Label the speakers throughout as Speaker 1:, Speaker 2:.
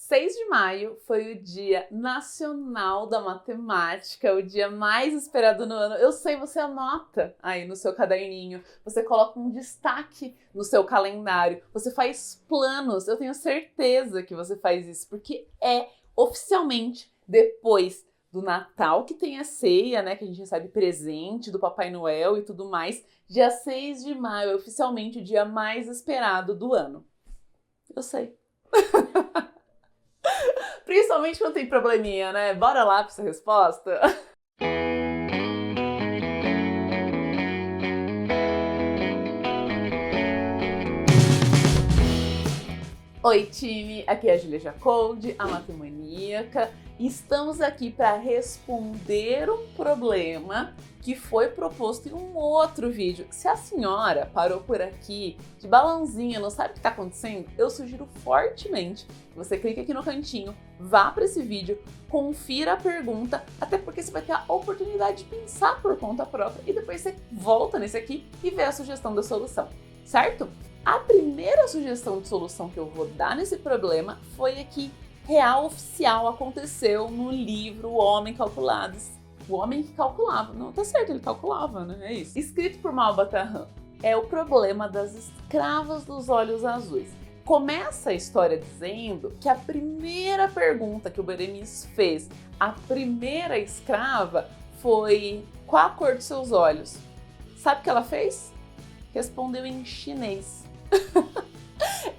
Speaker 1: 6 de maio foi o Dia Nacional da Matemática, o dia mais esperado no ano. Eu sei, você anota aí no seu caderninho, você coloca um destaque no seu calendário, você faz planos. Eu tenho certeza que você faz isso, porque é oficialmente depois do Natal que tem a ceia, né, que a gente recebe presente do Papai Noel e tudo mais. Dia 6 de maio é oficialmente o dia mais esperado do ano. Eu sei. Principalmente quando tem probleminha, né? Bora lá pra essa resposta? Oi, time! Aqui é a Julia Jacoldi, a Matemaníaca, e estamos aqui para responder um problema que foi proposto em um outro vídeo. Se a senhora parou por aqui de balãozinha, não sabe o que está acontecendo, eu sugiro fortemente que você clique aqui no cantinho, vá para esse vídeo, confira a pergunta, até porque você vai ter a oportunidade de pensar por conta própria e depois você volta nesse aqui e vê a sugestão da solução, certo? A primeira sugestão de solução que eu vou dar nesse problema foi aqui, real oficial, aconteceu no livro O Homem Calculado. O homem que calculava. Não, tá certo, ele calculava, né? É isso. Escrito por Malba Tahan. É o problema das escravas dos olhos azuis. Começa a história dizendo que a primeira pergunta que o Beremiz fez à primeira escrava foi: qual a cor dos seus olhos? Sabe o que ela fez? Respondeu em chinês.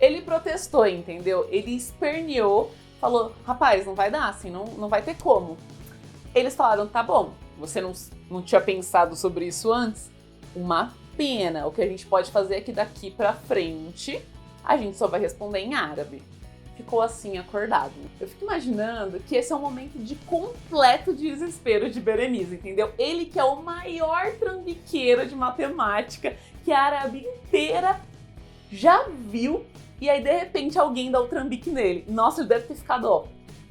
Speaker 1: Ele protestou, entendeu? Ele esperneou, falou: rapaz, não vai dar assim, não vai ter como. Eles falaram: tá bom, você não tinha pensado sobre isso antes? Uma pena, o que a gente pode fazer é que daqui pra frente a gente só vai responder em árabe. Ficou assim, acordado. Eu fico imaginando que esse é um momento de completo desespero de Beremiz, entendeu? Ele que é o maior trambiqueiro de matemática que a Arábia inteira já viu, e aí de repente alguém dá o trambique nele. Nossa, ele deve ter ficado, ó,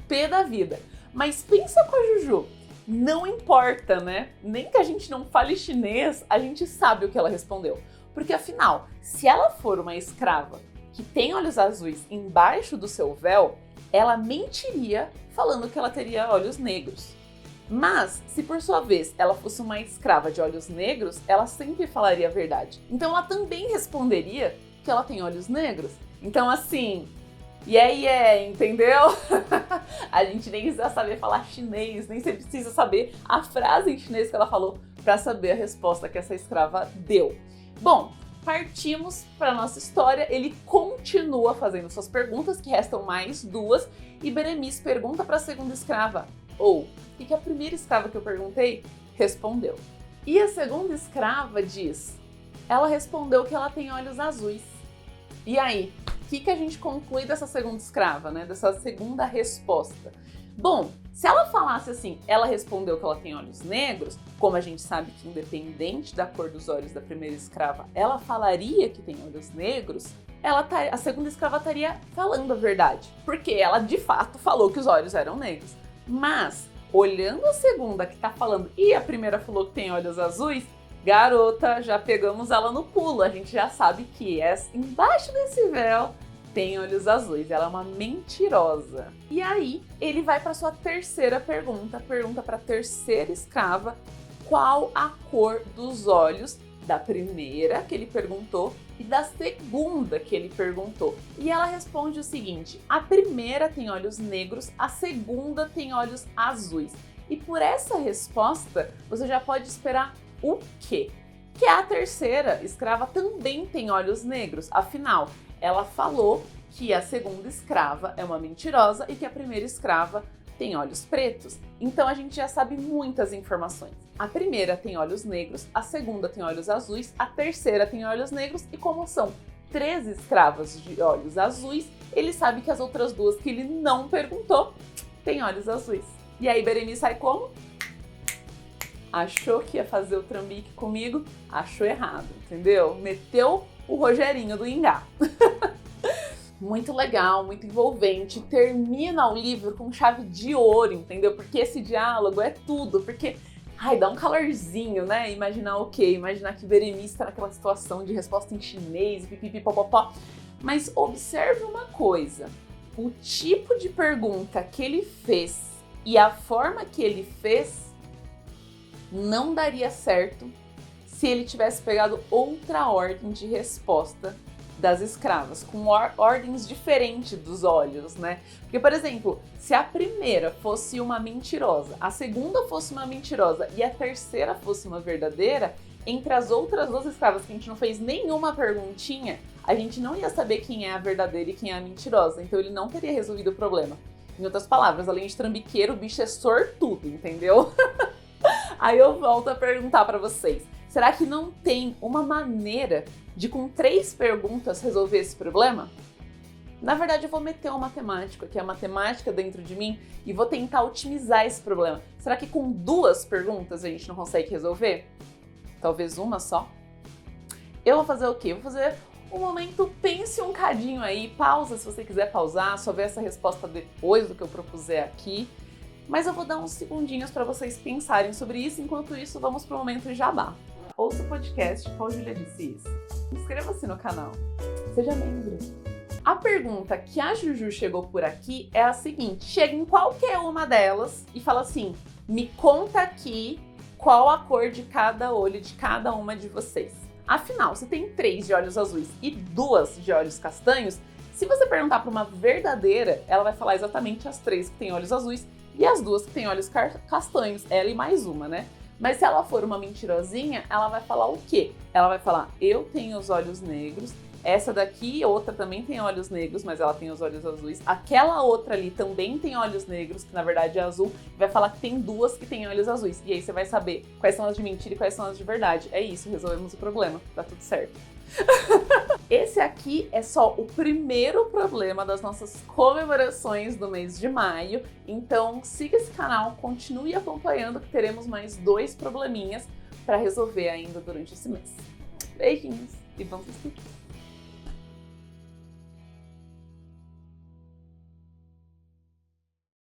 Speaker 1: pé da vida. Mas pensa com a Juju, não importa, né? Nem que a gente não fale chinês, a gente sabe o que ela respondeu. Porque afinal, se ela for uma escrava que tem olhos azuis embaixo do seu véu, ela mentiria falando que ela teria olhos negros. Mas, se por sua vez ela fosse uma escrava de olhos negros, ela sempre falaria a verdade. Então ela também responderia que ela tem olhos negros. Então assim, entendeu? A gente nem precisa saber falar chinês, nem precisa saber a frase em chinês que ela falou para saber a resposta que essa escrava deu. Bom, partimos para nossa história. Ele continua fazendo suas perguntas, que restam mais duas, e Beremiz pergunta para a segunda escrava: o que a primeira escrava que eu perguntei respondeu. E a segunda escrava diz: ela respondeu que ela tem olhos azuis. E aí, o que a gente conclui dessa segunda escrava, né? Dessa segunda resposta? Bom, se ela falasse assim, ela respondeu que ela tem olhos negros, como a gente sabe que independente da cor dos olhos da primeira escrava, ela falaria que tem olhos negros, a segunda escrava estaria falando a verdade, porque ela de fato falou que os olhos eram negros. Mas, olhando a segunda que tá falando e a primeira falou que tem olhos azuis, garota, já pegamos ela no pulo, a gente já sabe que embaixo desse véu tem olhos azuis, ela é uma mentirosa. E aí, ele vai para sua terceira pergunta para a terceira escrava, qual a cor dos olhos da primeira que ele perguntou e da segunda que ele perguntou. E ela responde o seguinte: a primeira tem olhos negros, a segunda tem olhos azuis. E por essa resposta, você já pode esperar o quê? Que a terceira escrava também tem olhos negros. Afinal, ela falou que a segunda escrava é uma mentirosa e que a primeira escrava tem olhos pretos. Então a gente já sabe muitas informações. A primeira tem olhos negros, a segunda tem olhos azuis, a terceira tem olhos negros, e como são 3 escravas de olhos azuis, ele sabe que as outras duas que ele não perguntou têm olhos azuis. E aí Beremiz sai como? Achou que ia fazer o trambique comigo, achou errado, entendeu? Meteu o Rogerinho do Ingá. Muito legal, muito envolvente, termina o livro com chave de ouro, entendeu? Porque esse diálogo é tudo, porque dá um calorzinho, né? Imaginar o quê? Imaginar que Beremiz está naquela situação de resposta em chinês, pipipipopopó. Mas observe uma coisa, o tipo de pergunta que ele fez e a forma que ele fez não daria certo se ele tivesse pegado outra ordem de resposta das escravas, com ordens diferentes dos olhos, né? Porque, por exemplo, se a primeira fosse uma mentirosa, a segunda fosse uma mentirosa e a terceira fosse uma verdadeira, entre as outras duas escravas que a gente não fez nenhuma perguntinha, a gente não ia saber quem é a verdadeira e quem é a mentirosa, então ele não teria resolvido o problema. Em outras palavras, além de trambiqueiro, o bicho é sortudo, entendeu? Aí eu volto a perguntar pra vocês, será que não tem uma maneira de com 3 perguntas resolver esse problema? Na verdade, eu vou meter um matemático aqui, a matemática dentro de mim, e vou tentar otimizar esse problema. Será que com 2 perguntas a gente não consegue resolver? Talvez uma só? Eu vou fazer o quê? Vou fazer um momento, pense um cadinho aí, pausa se você quiser pausar, só ver essa resposta depois do que eu propuser aqui. Mas eu vou dar uns segundinhos para vocês pensarem sobre isso, enquanto isso vamos para o momento jabá. Ouça o podcast Qual Júlia Disse Isso. Inscreva-se no canal. Seja membro. A pergunta que a Juju chegou por aqui é a seguinte. Chega em qualquer uma delas e fala assim, me conta aqui qual a cor de cada olho de cada uma de vocês. Afinal, se tem 3 de olhos azuis e 2 de olhos castanhos, se você perguntar para uma verdadeira, ela vai falar exatamente as 3 que têm olhos azuis e as 2 que têm olhos castanhos, ela e mais uma, né? Mas se ela for uma mentirosinha, ela vai falar o quê? Ela vai falar, eu tenho os olhos negros, essa daqui, outra também tem olhos negros, mas ela tem os olhos azuis. Aquela outra ali também tem olhos negros, que na verdade é azul, e vai falar que tem 2 que têm olhos azuis. E aí você vai saber quais são as de mentira e quais são as de verdade. É isso, resolvemos o problema, tá tudo certo. Esse aqui é só o primeiro problema das nossas comemorações do mês de maio, então siga esse canal, continue acompanhando que teremos mais 2 probleminhas para resolver ainda durante esse mês. Beijinhos e bons estudos!